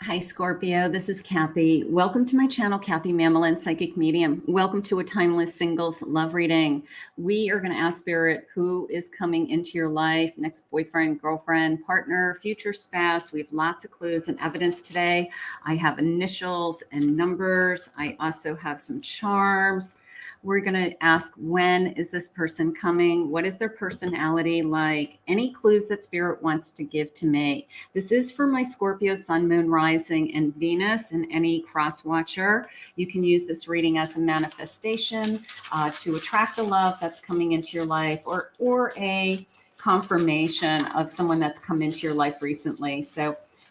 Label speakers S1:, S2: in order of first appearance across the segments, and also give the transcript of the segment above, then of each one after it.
S1: Hi, Scorpio. This is Kathy. Welcome to my channel, Kathy Mamolen, Psychic Medium. Welcome to a timeless singles love reading. We are going to ask Spirit who is coming into your life, next boyfriend, girlfriend, partner, future spouse. We have lots of clues and evidence today. I have initials and numbers. I also have some charms. We're going to ask, when is this person coming? What is their personality like? Any clues that Spirit wants to give to me. This is for my Scorpio, Sun, Moon, Rising, and Venus, and any cross watcher. You can use this reading as a manifestation to attract the love that's coming into your life, or a confirmation of someone that's come into your life recently.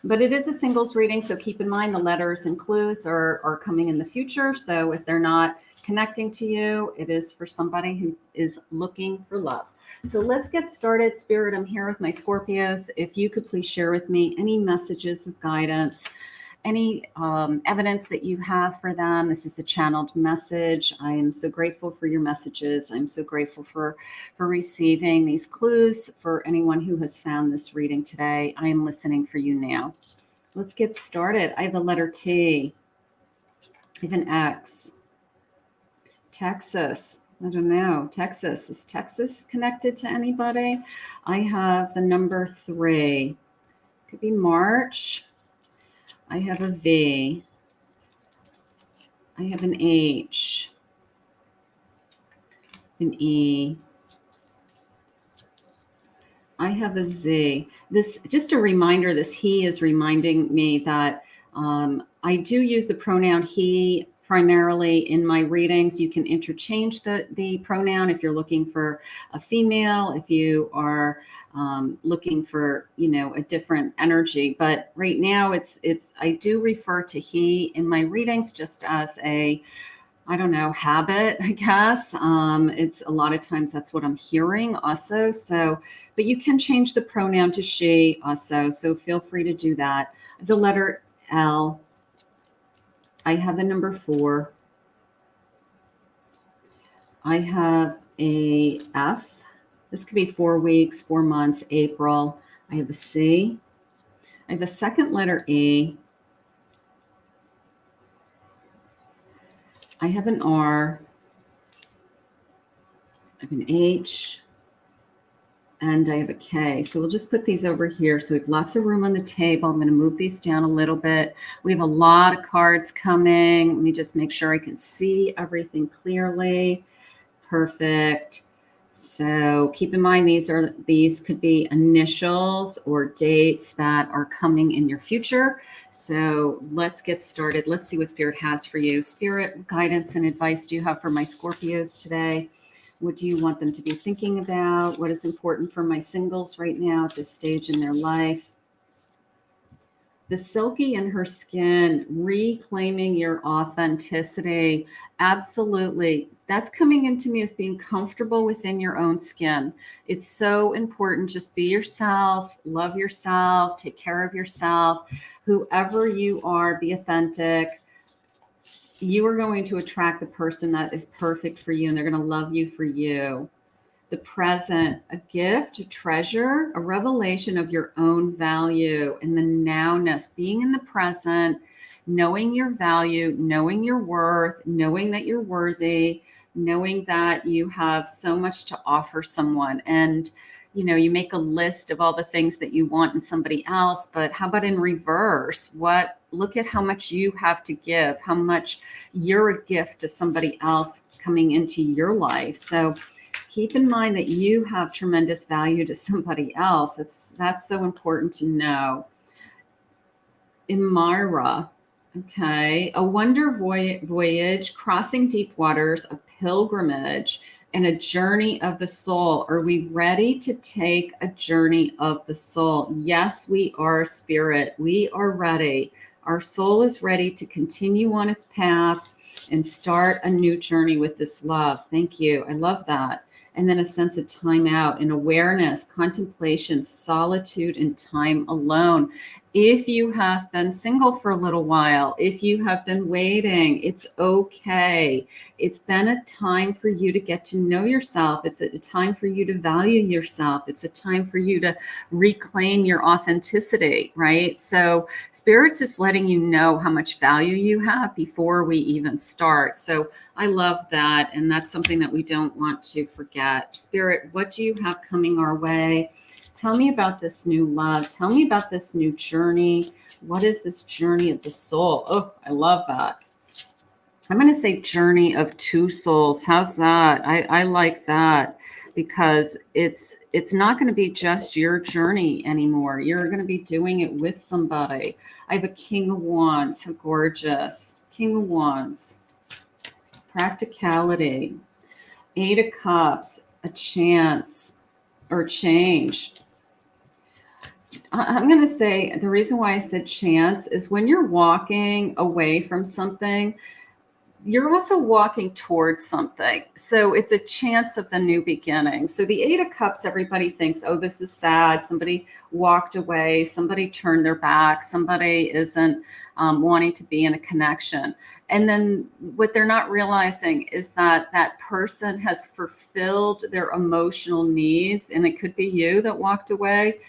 S1: But it is a singles reading, so keep in mind the letters and clues are coming in the future. So if they're not connecting to you, it is for somebody who is looking for love. So let's get started. Spirit, I'm here with my Scorpios. If you could please share with me any messages of guidance, any evidence that you have for them. This is a channeled message. I am so grateful for your messages. I'm so grateful for receiving these clues. For anyone who has found this reading today, I am listening for you now. Let's get started. I have the letter T. I have an X. Texas. I don't know. Texas. Is Texas connected to anybody? I have the number 3. Could be March. I have a V. I have an H. An E. I have a Z. This, just a reminder, this he is reminding me that I do use the pronoun he primarily in my readings. You can interchange the pronoun if you're looking for a female, if you are looking for, a different energy. But right now I do refer to he in my readings just as a, I don't know, habit, I guess. It's a lot of times that's what I'm hearing also. So, but you can change the pronoun to she also. So feel free to do that. The letter L. I have the number 4. I have a F. This could be 4 weeks, 4 months, April. I have a C. I have a second letter E. I have an R. I have an H. And I have a K. So we'll just put these over here. So we have lots of room on the table. I'm going to move these down a little bit. We have a lot of cards coming. Let me just make sure I can see everything clearly. Perfect. So keep in mind, these could be initials or dates that are coming in your future. So let's get started. Let's see what Spirit has for you. Spirit, what guidance and advice do you have for my Scorpios today? What do you want them to be thinking about? What is important for my singles right now at this stage in their life? The silky in her skin, reclaiming your authenticity. Absolutely. That's coming into me as being comfortable within your own skin. It's so important. Just be yourself, love yourself, take care of yourself. Whoever you are, be authentic. You are going to attract the person that is perfect for you, and they're going to love you for you. The present, a gift, a treasure, a revelation of your own value, and the nowness, being in the present, knowing your value, knowing your worth, knowing that you're worthy, knowing that you have so much to offer someone. And you make a list of all the things that you want in somebody else, but how about in reverse? Look at how much you have to give, how much you're a gift to somebody else coming into your life. So keep in mind that you have tremendous value to somebody else. That's so important to know. Imira, okay, a wonder voyage, crossing deep waters, a pilgrimage, and a journey of the soul. Are we ready to take a journey of the soul? Yes, we are, Spirit. We are ready. Our soul is ready to continue on its path and start a new journey with this love. Thank you. I love that. And then a sense of time out and awareness, contemplation, solitude, and time alone. If you have been single for a little while, if you have been waiting, it's okay. It's been a time for you to get to know yourself. It's a time for you to value yourself. It's a time for you to reclaim your authenticity, right? So Spirit's just letting you know how much value you have before we even start. So I love that. And that's something that we don't want to forget. Spirit, what do you have coming our way? Tell me about this new love. Tell me about this new journey. What is this journey of the soul? Oh, I love that. I'm going to say journey of two souls. How's that? I like that, because it's not going to be just your journey anymore. You're going to be doing it with somebody. I have a King of Wands. How gorgeous. King of Wands. Practicality. Eight of Cups. A chance or change. I'm going to say the reason why I said chance is when you're walking away from something, you're also walking towards something. So it's a chance of the new beginning. So the Eight of Cups, everybody thinks, oh, this is sad. Somebody walked away. Somebody turned their back. Somebody isn't wanting to be in a connection. And then what they're not realizing is that that person has fulfilled their emotional needs. And it could be you that walked away,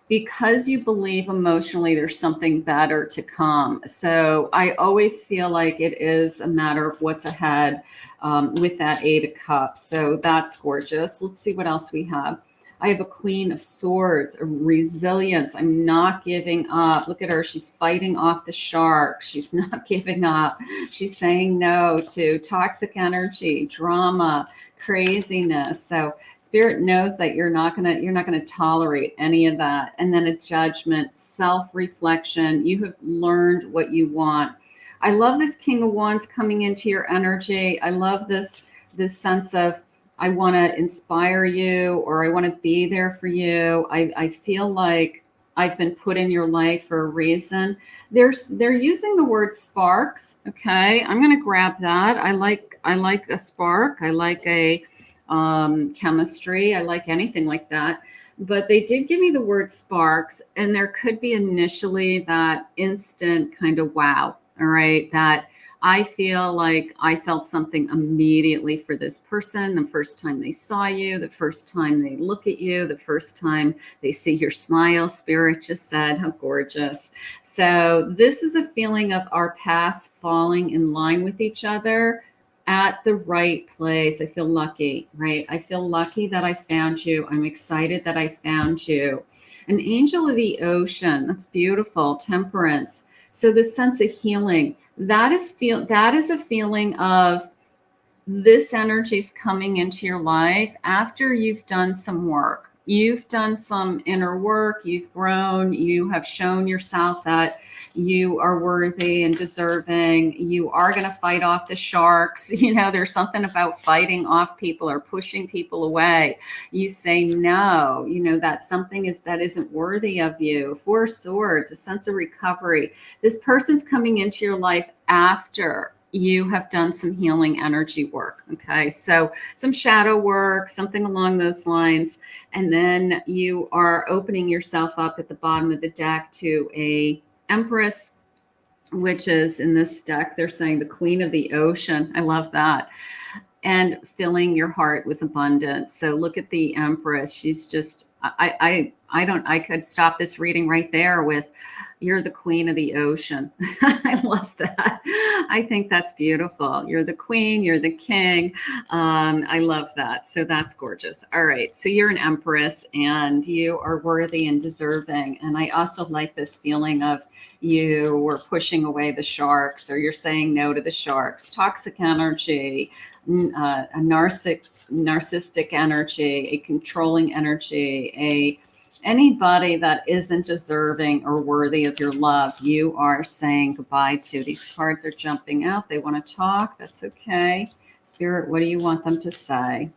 S1: because you believe emotionally there's something better to come. So I always feel like it is a matter of what's ahead with that Eight of Cups. So that's gorgeous. Let's see what else we have. I have a Queen of Swords, a resilience. I'm not giving up. Look at her. She's fighting off the shark. She's not giving up. She's saying no to toxic energy, drama, craziness. So Spirit knows that you're not gonna tolerate any of that. And then a Judgment, self-reflection. You have learned what you want. I love this King of Wands coming into your energy. I love this sense of, I want to inspire you, or I want to be there for you. I feel like I've been put in your life for a reason. They're using the word sparks. Okay, I'm going to grab that. I like a spark. I like a chemistry. I like anything like that. But they did give me the word sparks, and there could be initially that instant kind of wow. All right, that I feel like I felt something immediately for this person the first time they saw you, the first time they look at you, the first time they see your smile. Spirit just said, how gorgeous. So this is a feeling of our paths falling in line with each other at the right place. I feel lucky, right? I feel lucky that I found you. I'm excited that I found you. An angel of the ocean. That's beautiful. Temperance. So this sense of healing, that is a feeling of this energy is coming into your life after you've done some work. You've done some inner work, you've grown, you have shown yourself that you are worthy and deserving. You are going to fight off the sharks. You know, there's something about fighting off people or pushing people away. You say no, you know, that something that isn't worthy of you. Four of Swords, a sense of recovery. This person's coming into your life after you have done some healing energy work. Okay. So some shadow work, something along those lines. And then you are opening yourself up at the bottom of the deck to a Empress, which is in this deck, they're saying the Queen of the Ocean. I love that. And filling your heart with abundance. So look at the Empress. She's just, I could stop this reading right there with, you're the Queen of the Ocean. I love that. I think that's beautiful. You're the queen, you're the king. I love that. So that's gorgeous. All right. So you're an Empress and you are worthy and deserving. And I also like this feeling of you were pushing away the sharks, or you're saying no to the sharks. Toxic energy, a narcissistic energy, a controlling energy, anybody that isn't deserving or worthy of your love, you are saying goodbye to. These cards are jumping out. They want to talk. That's okay. Spirit, what do you want them to say?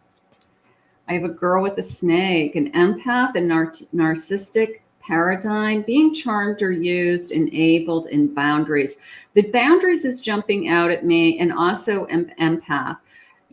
S1: I have a girl with a snake, an empath, a narcissistic paradigm, being charmed or used, enabled, in boundaries. The boundaries is jumping out at me, and also empath.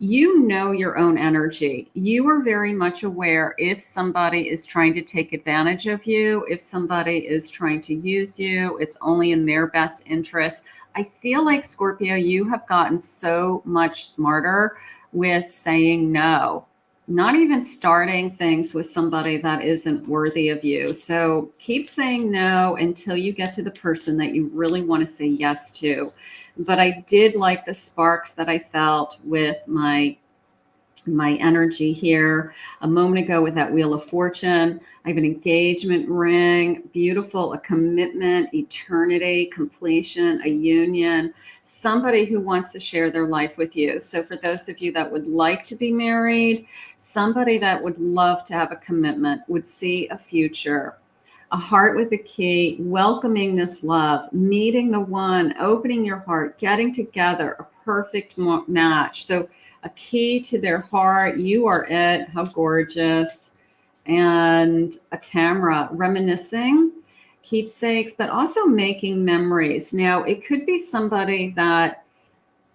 S1: You know your own energy. You are very much aware if somebody is trying to take advantage of you, if somebody is trying to use you, it's only in their best interest. I feel like, Scorpio, you have gotten so much smarter with saying no, not even starting things with somebody that isn't worthy of you. So keep saying no until you get to the person that you really want to say yes to. But I did like the sparks that I felt with my energy here a moment ago with that Wheel of Fortune. I have an engagement ring, beautiful, a commitment, eternity, completion, a union, somebody who wants to share their life with you. So for those of you that would like to be married, somebody that would love to have a commitment, would see a future, a heart with a key, welcoming this love, meeting the one, opening your heart, getting together, a perfect match. So a key to their heart. You are it. How gorgeous. And a camera, reminiscing, keepsakes, but also making memories. Now, it could be somebody that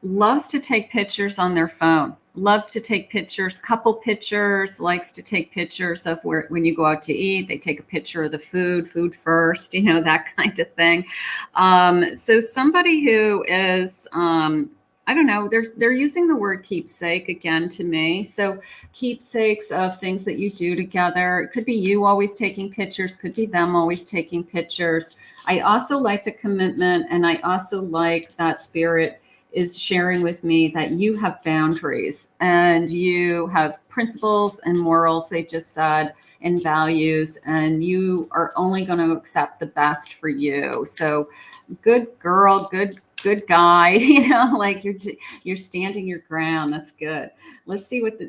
S1: loves to take pictures on their phone, loves to take pictures, couple pictures, likes to take pictures of where, when you go out to eat, they take a picture of the food first, you know, that kind of thing. So somebody who is, I don't know, they're using the word keepsake again to me. So keepsakes of things that you do together. It could be you always taking pictures, could be them always taking pictures. I also like the commitment, and I also like that spirit is sharing with me that you have boundaries and you have principles and morals, they just said, and values, and you are only going to accept the best for you. So good girl, good guy, you know, like you're standing your ground. That's good. Let's see what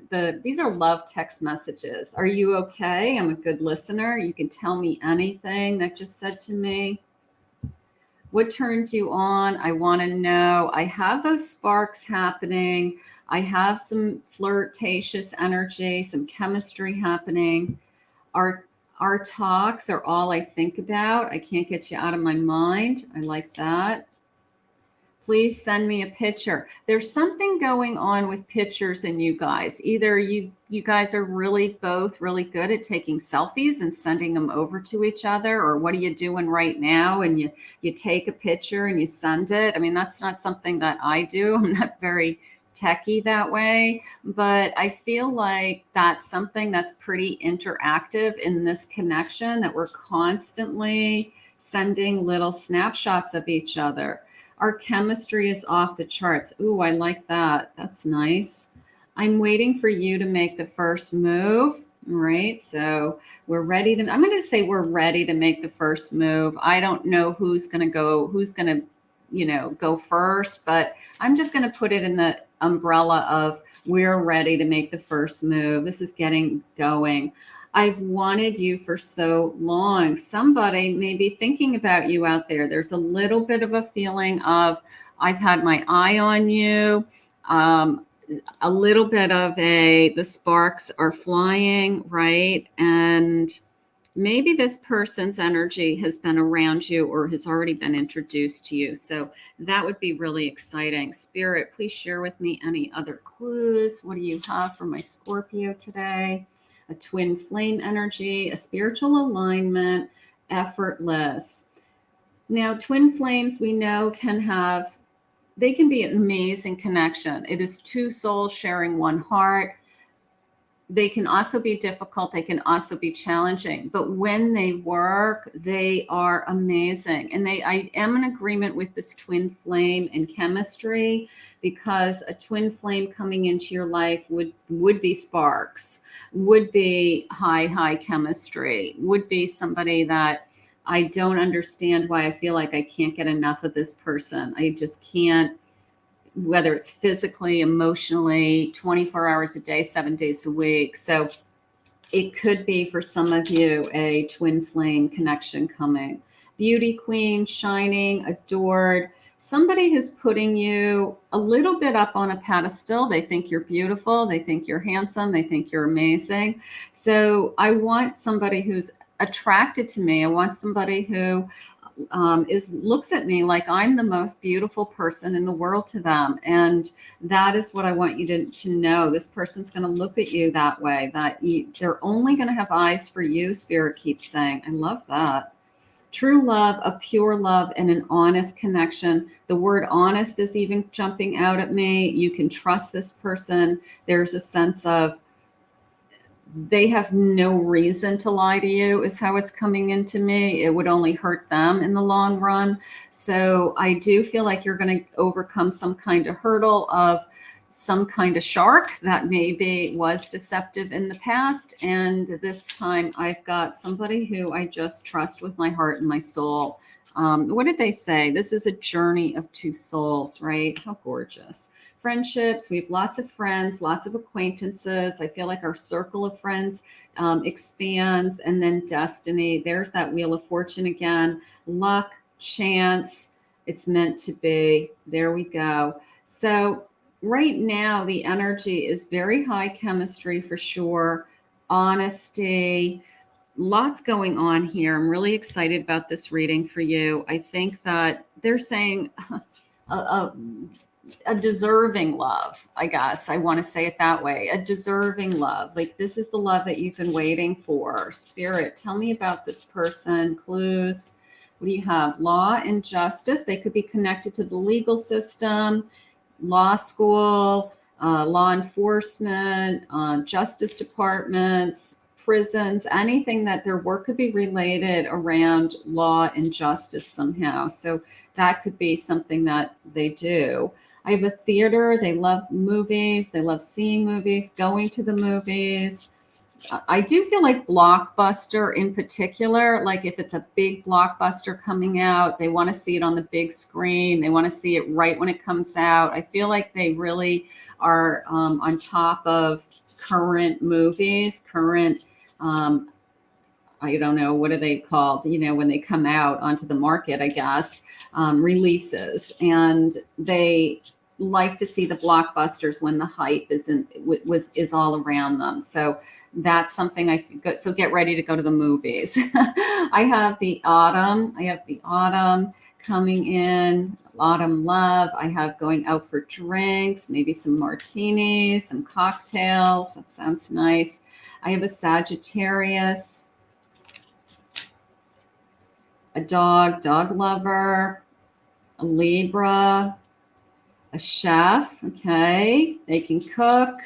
S1: these are love text messages. Are you okay? I'm a good listener. You can tell me anything that just said to me. What turns you on? I want to know. I have those sparks happening. I have some flirtatious energy, some chemistry happening. Our talks are all I think about. I can't get you out of my mind. I like that. Please send me a picture. There's something going on with pictures in you guys. Either you guys are really both really good at taking selfies and sending them over to each other, or what are you doing right now? And you take a picture and you send it. I mean, that's not something that I do. I'm not very techie that way, but I feel like that's something that's pretty interactive in this connection, that we're constantly sending little snapshots of each other. Our chemistry is off the charts. Ooh, I like that. That's nice. I'm waiting for you to make the first move. All right. So we're ready to, I'm going to say we're ready to make the first move. I don't know who's going to, go first, but I'm just going to put it in the umbrella of we're ready to make the first move. This is getting going. I've wanted you for so long. Somebody may be thinking about you out there. There's a little bit of a feeling of, I've had my eye on you. A little bit of the sparks are flying, right? And maybe this person's energy has been around you or has already been introduced to you. So that would be really exciting. Spirit, please share with me any other clues. What do you have for my Scorpio today? A twin flame energy, a spiritual alignment, effortless. Now, twin flames we know they can be an amazing connection. It is two souls sharing one heart. They can also be difficult. They can also be challenging. But when they work, they are amazing. And I am in agreement with this twin flame in chemistry, because a twin flame coming into your life would be sparks, would be high chemistry, would be somebody that I don't understand why I feel like I can't get enough of this person. I just can't, whether it's physically, emotionally, 24 hours a day, 7 days a week. So it could be for some of you a twin flame connection coming. Beauty queen, shining, adored. Somebody who's putting you a little bit up on a pedestal. They think you're beautiful. They think you're handsome. They think you're amazing. So I want somebody who's attracted to me. I want somebody who looks at me like I'm the most beautiful person in the world to them. And that is what I want you to know. This person's going to look at you that way, that they're only going to have eyes for you, Spirit keeps saying. I love that. True love, a pure love, and an honest connection. The word honest is even jumping out at me. You can trust this person. There's a sense of they have no reason to lie to you, is how it's coming into me. It would only hurt them in the long run. So I do feel like you're going to overcome some kind of hurdle of some kind of shark that maybe was deceptive in the past. And this time I've got somebody who I just trust with my heart and my soul. What did they say? This is a journey of two souls, right? How gorgeous. Friendships. We have lots of friends, lots of acquaintances. I feel like our circle of friends expands. And then destiny. There's that Wheel of Fortune again. Luck, chance. It's meant to be. There we go. So right now, the energy is very high chemistry for sure. Honesty. Lots going on here. I'm really excited about this reading for you. I think that they're saying a deserving love, I guess. I want to say it that way. A deserving love. Like this is the love that you've been waiting for. Spirit, tell me about this person. Clues. What do you have? Law and justice. They could be connected to the legal system, law school, law enforcement, justice departments, prisons, anything that their work could be related around law and justice somehow. So that could be something that they do. I have a theater. They love movies. They love seeing movies, going to the movies. I do feel like blockbuster in particular, like if it's a big blockbuster coming out, they want to see it on the big screen. They want to see it right when it comes out. I feel like they really are on top of current movies, current, I don't know, what are they called? You know, when they come out onto the market, I guess, releases. And they like to see the blockbusters when the hype is all around them. So that's something so get ready to go to the movies. I have the autumn. Coming in, autumn love. I have going out for drinks, maybe some martinis, some cocktails. That sounds nice. I have a Sagittarius, a dog lover, a Libra, a chef. Okay. They can cook,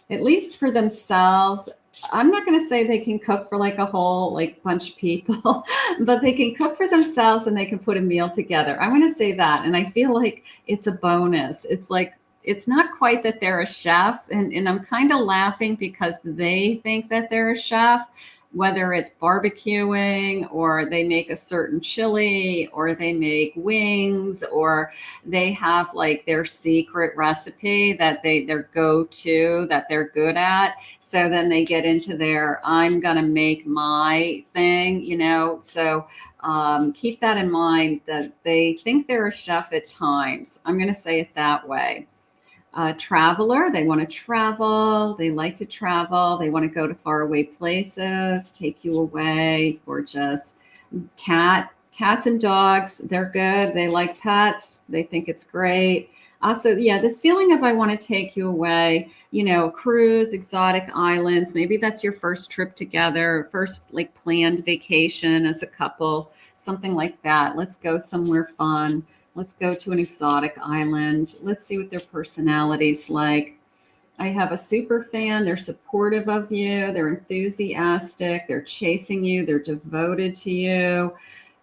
S1: at least for themselves. I'm not going to say they can cook for like a whole like bunch of people, but they can cook for themselves and they can put a meal together. I'm going to say that. And I feel like it's a bonus. It's like, it's not quite that they're a chef. And I'm kind of laughing because they think that they're a chef, whether it's barbecuing or they make a certain chili or they make wings or they have like their secret recipe that their go-to that they're good at. So then they get into their, I'm going to make my thing, you know. So keep that in mind that they think they're a chef at times. I'm going to say it that way. Traveler, they want to travel. They like to travel. They want to go to faraway places, take you away. Gorgeous. Cats and dogs, they're good. They like pets. They think it's great. Also, yeah, this feeling of I want to take you away, you know, cruise, exotic islands. Maybe that's your first trip together, first like planned vacation as a couple, something like that. Let's go somewhere fun. Let's go to an exotic island. Let's see what their personality's like. I have a super fan. They're supportive of you. They're enthusiastic. They're chasing you. They're devoted to you.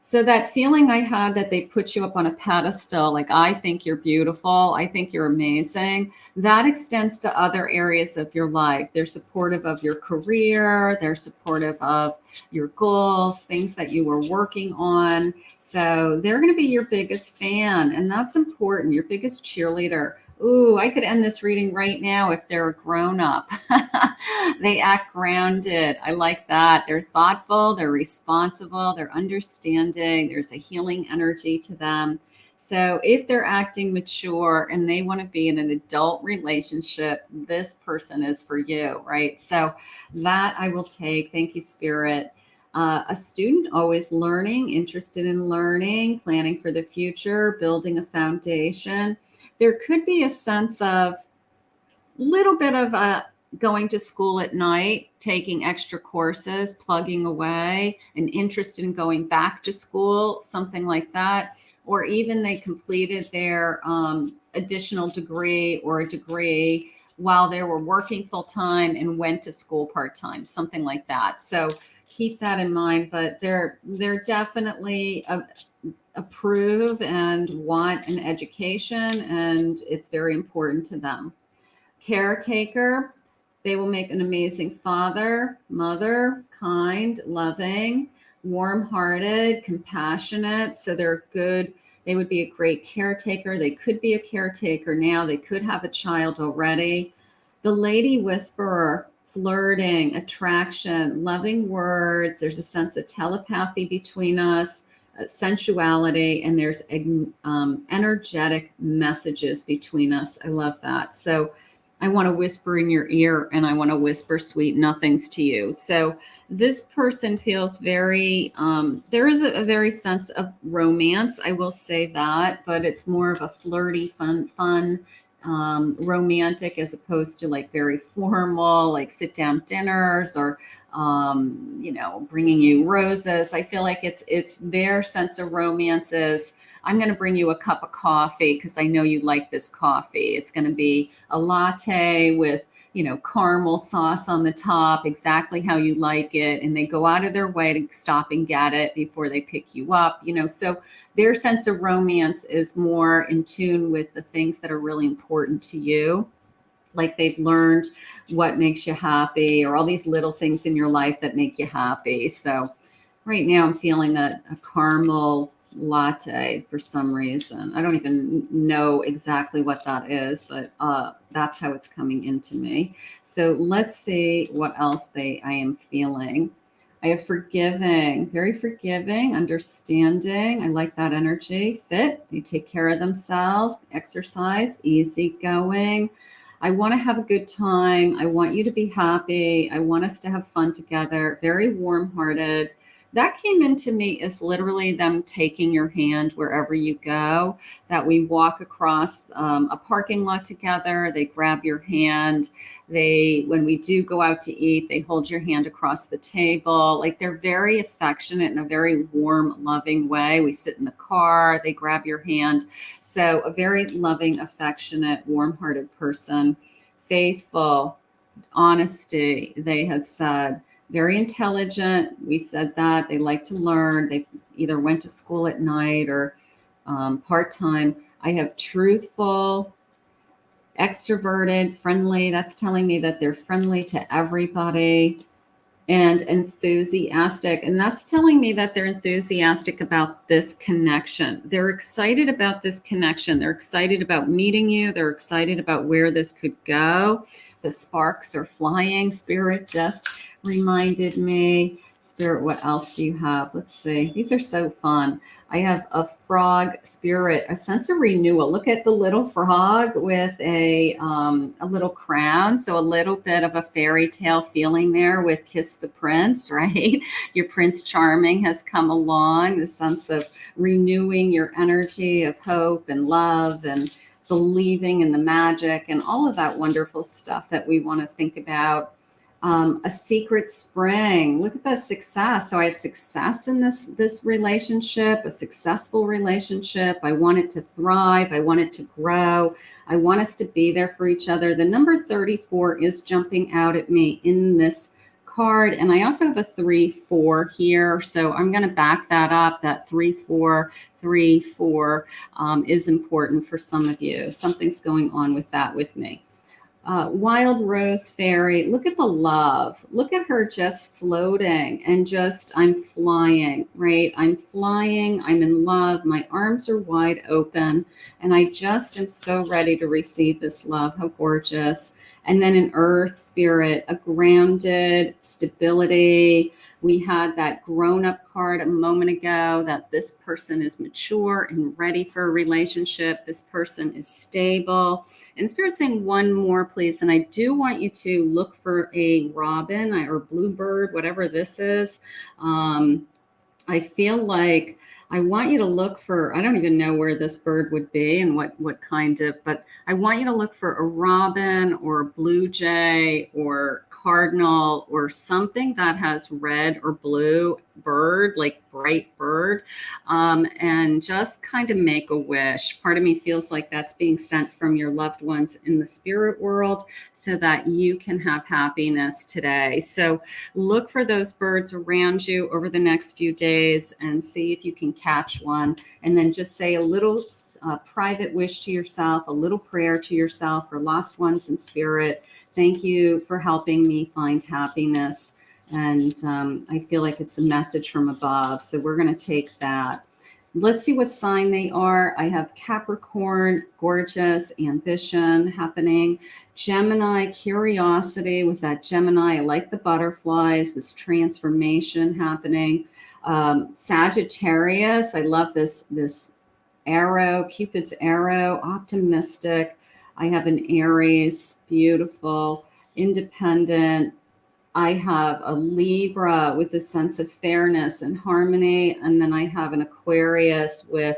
S1: So that feeling I had that they put you up on a pedestal, like, I think you're beautiful. I think you're amazing. That extends to other areas of your life. They're supportive of your career. They're supportive of your goals, things that you were working on. So they're going to be your biggest fan. And that's important. Your biggest cheerleader. Ooh, I could end this reading right now if they're a grown-up. They act grounded. I like that. They're thoughtful. They're responsible. They're understanding. There's a healing energy to them. So if they're acting mature and they want to be in an adult relationship, this person is for you, right? So that I will take. Thank you, Spirit. A student, always learning, interested in learning, planning for the future, building a foundation. There could be a sense of little bit of going to school at night, taking extra courses, plugging away, an interest in going back to school, something like that. Or even they completed their additional degree or a degree while they were working full time and went to school part time, something like that. So keep that in mind. But they're definitely approve and want an education, and it's very important to them. Caretaker, they will make an amazing father, mother, kind, loving, warm-hearted, compassionate. So they're good. They would be a great caretaker. They could be a caretaker now. They could have a child already. The lady whisperer, flirting, attraction, loving words. There's a sense of telepathy between us, sensuality, and there's energetic messages between us. I love that. So I want to whisper in your ear, and I want to whisper sweet nothings to you. So this person feels very, there is a very sense of romance. I will say that, but it's more of a flirty, fun, romantic, as opposed to like very formal, like sit down dinners or, bringing you roses. I feel like it's their sense of romance is, I'm going to bring you a cup of coffee because I know you like this coffee. It's going to be a latte with, caramel sauce on the top, exactly how you like it. And they go out of their way to stop and get it before they pick you up, so their sense of romance is more in tune with the things that are really important to you. Like they've learned what makes you happy, or all these little things in your life that make you happy. So right now I'm feeling a caramel latte for some reason. I don't even know exactly what that is, but that's how it's coming into me. So let's see what else I am feeling. I have forgiving, very forgiving, understanding. I like that energy. Fit, they take care of themselves, exercise, easygoing. I want to have a good time. I want you to be happy. I want us to have fun together. Very warm-hearted. That came into me as literally them taking your hand wherever you go, that we walk across a parking lot together. They grab your hand. When we do go out to eat, they hold your hand across the table. Like they're very affectionate in a very warm, loving way. We sit in the car, they grab your hand. So a very loving, affectionate, warm-hearted person, faithful, honesty, they had said. Very intelligent. We said that. They like to learn. They either went to school at night or part-time. I have truthful, extroverted, friendly. That's telling me that they're friendly to everybody, and enthusiastic. And that's telling me that they're enthusiastic about this connection. They're excited about this connection. They're excited about meeting you. They're excited about where this could go. The sparks are flying. Spirit just reminded me. Spirit, what else do you have? Let's see. These are so fun. I have a frog spirit, a sense of renewal. Look at the little frog with a little crown. So a little bit of a fairy tale feeling there with Kiss the Prince, right? Your Prince Charming has come along, the sense of renewing your energy of hope and love and believing in the magic and all of that wonderful stuff that we want to think about. A secret spring. Look at the success. So I have success in this relationship, a successful relationship. I want it to thrive. I want it to grow. I want us to be there for each other. The number 34 is jumping out at me in this card. And I also have a 3-4 here. So I'm going to back that up. That 3-4, 3-4 is important for some of you. Something's going on with that with me. Wild Rose Fairy, look at the love. Look at her just floating and just, I'm flying, right? I'm flying. I'm in love. My arms are wide open and I just am so ready to receive this love. How gorgeous. And then an earth spirit, a grounded stability. We had that grown-up card a moment ago, that this person is mature and ready for a relationship. This person is stable. And Spirit's saying one more, please. And I do want you to look for a robin or bluebird, whatever this is. I feel like I want you to look for, I don't even know where this bird would be and what kind of, but I want you to look for a robin or a blue jay or cardinal or something that has red or blue bird, like bright bird, and just kind of make a wish. Part of me feels like that's being sent from your loved ones in the spirit world so that you can have happiness today. So look for those birds around you over the next few days and see if you can catch one. And then just say a little private wish to yourself, a little prayer to yourself for lost ones in spirit. Thank you for helping me find happiness. And I feel like it's a message from above. So we're going to take that. Let's see what sign they are. I have Capricorn, gorgeous, ambition happening. Gemini, curiosity with that Gemini. I like the butterflies, this transformation happening. Sagittarius, I love this arrow, Cupid's arrow, optimistic. I have an Aries, beautiful, independent. I have a Libra with a sense of fairness and harmony. And then I have an Aquarius with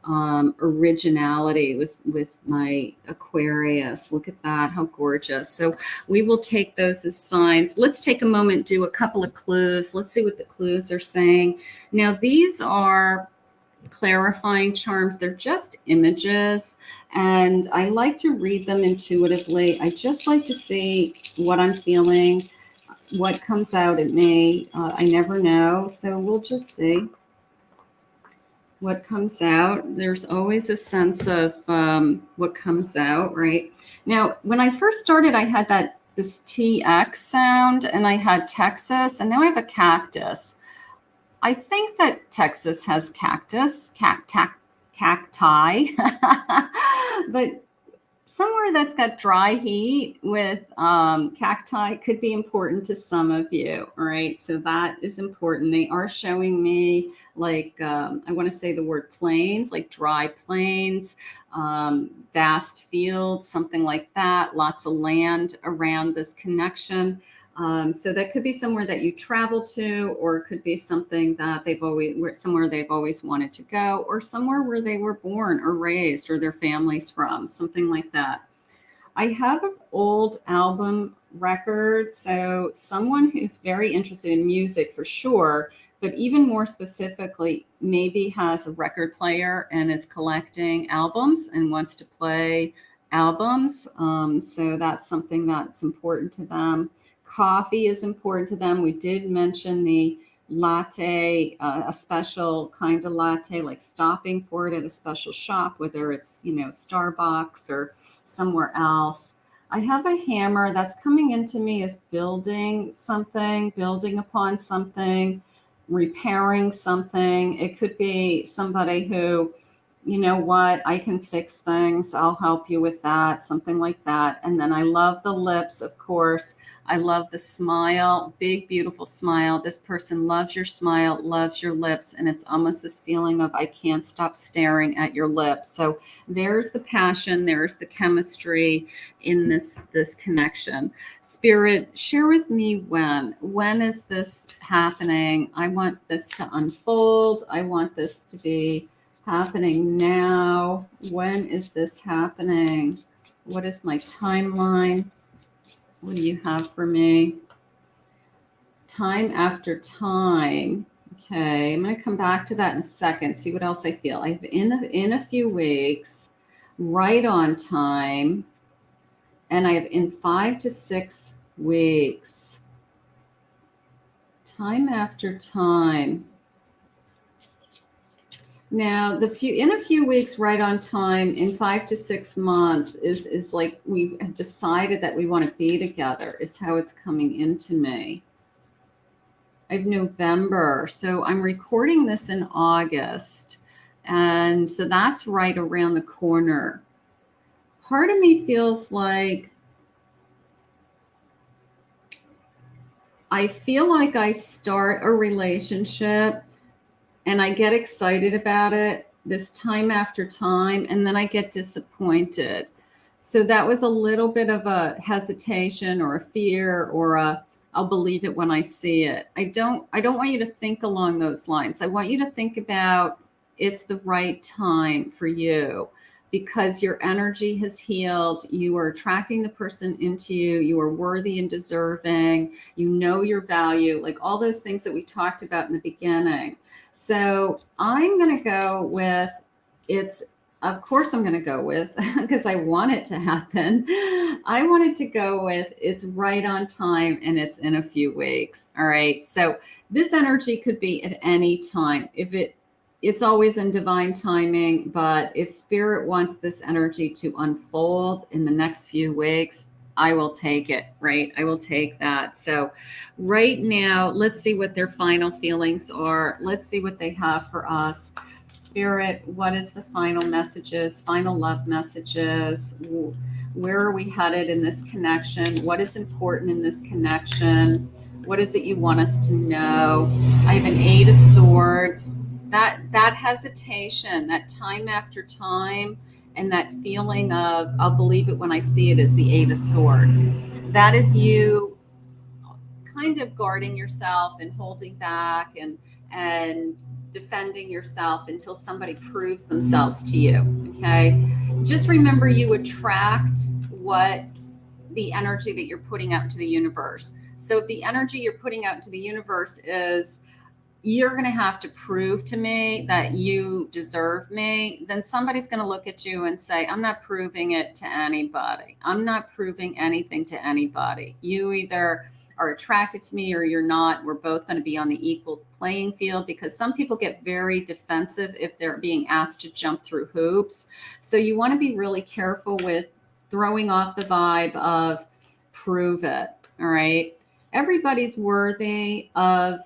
S1: originality with my Aquarius. Look at that, how gorgeous. So we will take those as signs. Let's take a moment, do a couple of clues. Let's see what the clues are saying. Now, these are clarifying charms. They're just images, and I like to read them intuitively. I just like to see what I'm feeling, what comes out at me. I never know, so we'll just see what comes out. There's always a sense of what comes out, right? Now, when I first started, I had this TX sound, and I had Texas, and now I have a cactus. I think that Texas has cactus, cacti, but somewhere that's got dry heat with cacti could be important to some of you. All right. So that is important. They are showing me like, I want to say the word plains, like dry plains, vast fields, something like that. Lots of land around this connection. So that could be somewhere that you travel to, or it could be something that somewhere they've always wanted to go, or somewhere where they were born or raised or their families from, something like that. I have an old album record. So someone who's very interested in music for sure, but even more specifically, maybe has a record player and is collecting albums and wants to play albums. So that's something that's important to them. Coffee is important to them. We did mention the latte, a special kind of latte, like stopping for it at a special shop, whether it's, Starbucks or somewhere else. I have a hammer that's coming into me as building something, building upon something, repairing something. It could be somebody who, you know what, I can fix things. I'll help you with that, something like that. And then I love the lips, of course. I love the smile, big, beautiful smile. This person loves your smile, loves your lips. And it's almost this feeling of, I can't stop staring at your lips. So there's the passion, there's the chemistry in this connection. Spirit, share with me when is this happening? I want this to unfold. I want this to be happening now. When is this happening? What is my timeline? What do you have for me? Time after time. Okay, I'm going to come back to that in a second. See what else I feel. I have in a few weeks, right on time, and I have in 5 to 6 weeks. Time after time. Now, in a few weeks, right on time, in 5 to 6 months is like we've decided that we want to be together, is how it's coming into me. I have November, so I'm recording this in August, and so that's right around the corner. Part of me feels like I feel like I start a relationship and I get excited about it this time after time, and then I get disappointed. So that was a little bit of a hesitation or a fear or a I'll believe it when I see it. I don't want you to think along those lines. I want you to think about it's the right time for you because your energy has healed. You are attracting the person into you. You are worthy and deserving. You know your value, like all those things that we talked about in the beginning. So I'm going to go with it's, of course, I'm going to go with, because I want it to happen. I wanted to go with it's right on time and it's in a few weeks. All right. So this energy could be at any time. It's always in divine timing, but if spirit wants this energy to unfold in the next few weeks, I will take it, right? I will take that. So right now, let's see what their final feelings are. Let's see what they have for us. Spirit, what is the final messages, final love messages? Where are we headed in this connection? What is important in this connection? What is it you want us to know? I have an 8 of Swords. That hesitation, that time after time, and that feeling of I'll believe it when I see it is the 8 of Swords. That is you kind of guarding yourself and holding back and defending yourself until somebody proves themselves to you. Okay. Just remember you attract what the energy that you're putting out into the universe. So if the energy you're putting out into the universe is you're going to have to prove to me that you deserve me, then somebody's going to look at you and say, I'm not proving it to anybody. I'm not proving anything to anybody. You either are attracted to me or you're not. We're both going to be on the equal playing field, because some people get very defensive if they're being asked to jump through hoops. So you want to be really careful with throwing off the vibe of prove it. All right. Everybody's worthy of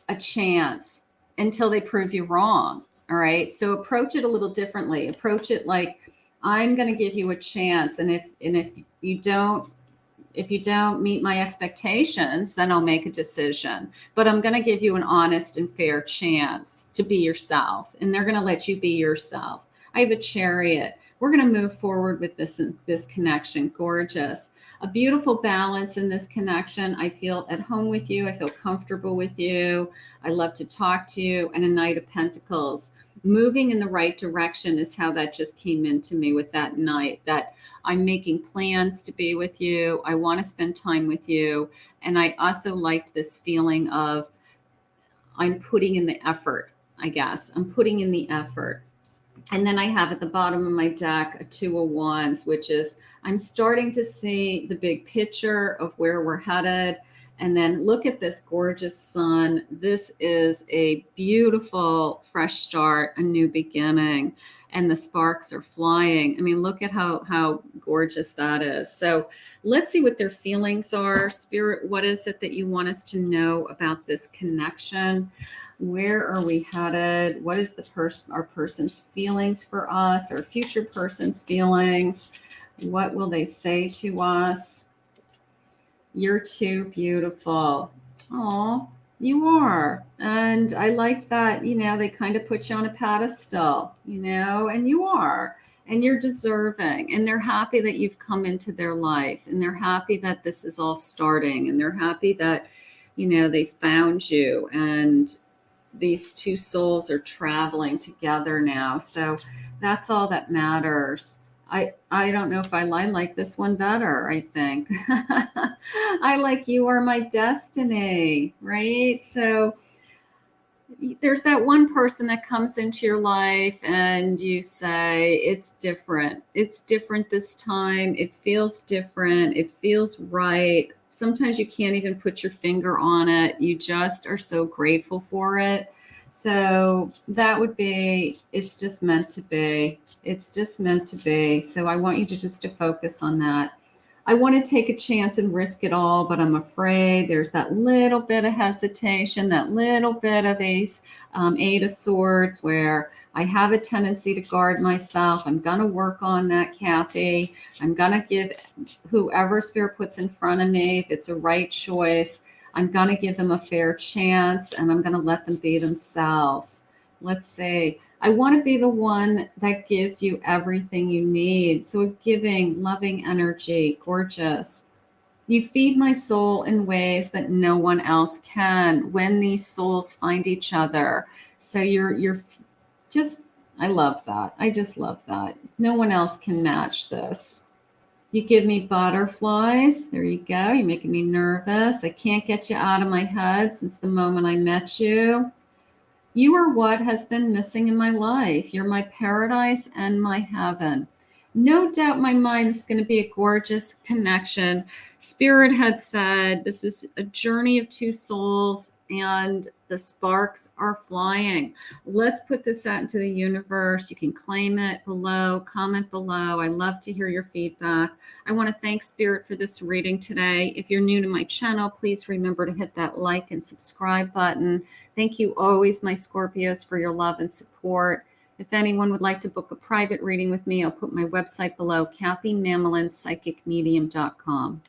S1: a chance until they prove you wrong. All right. So approach it a little differently. Approach it like, I'm going to give you a chance. And if you don't meet my expectations, then I'll make a decision. But I'm going to give you an honest and fair chance to be yourself. And they're going to let you be yourself. I have a Chariot. We're going to move forward with this connection. Gorgeous. A beautiful balance in this connection. I feel at home with you. I feel comfortable with you. I love to talk to you. And a Knight of Pentacles. Moving in the right direction is how that just came into me with that Knight, that I'm making plans to be with you. I want to spend time with you. And I also liked this feeling of I'm putting in the effort, I guess. I'm putting in the effort. And then I have at the bottom of my deck a 2 of Wands, which is I'm starting to see the big picture of where we're headed. And then look at this gorgeous sun. This is a beautiful fresh start, a new beginning, and the sparks are flying. I mean, look at how gorgeous that is. So let's see what their feelings are. Spirit, what is it that you want us to know about this connection? Where are we headed? What is our person's feelings for us, our future person's feelings? What will they say to us? You're too beautiful. Oh, you are. And I liked that, they kind of put you on a pedestal, and you are. And you're deserving. And they're happy that you've come into their life. And they're happy that this is all starting. And they're happy that, they found you. And these two souls are traveling together now. So that's all that matters. I don't know if I like this one better, I think. I like you are my destiny, right? So there's that one person that comes into your life and you say, it's different. It's different this time. It feels different. It feels right. Sometimes you can't even put your finger on it. You just are so grateful for it. So that would be, it's just meant to be. It's just meant to be. So I want you to focus on that. I want to take a chance and risk it all, but I'm afraid there's that little bit of hesitation, that little bit of 8 of Swords where I have a tendency to guard myself. I'm going to work on that, Kathy. I'm going to give whoever Spirit puts in front of me, if it's a right choice, I'm going to give them a fair chance, and I'm going to let them be themselves. Let's say, I want to be the one that gives you everything you need. So a giving, loving energy, gorgeous. You feed my soul in ways that no one else can when these souls find each other. So you're just, I love that. I just love that. No one else can match this. You give me butterflies. There you go. You're making me nervous. I can't get you out of my head since the moment I met you. You are what has been missing in my life. You're my paradise and my heaven. No doubt in my mind, this is going to be a gorgeous connection. Spirit had said this is a journey of two souls, and the sparks are flying. Let's put this out into the universe. You can claim it below, comment below. I love to hear your feedback. I want to thank Spirit for this reading today. If you're new to my channel, please remember to hit that like and subscribe button. Thank you always, my Scorpios, for your love and support. If anyone would like to book a private reading with me, I'll put my website below, KathyMamolenPsychicMedium.com.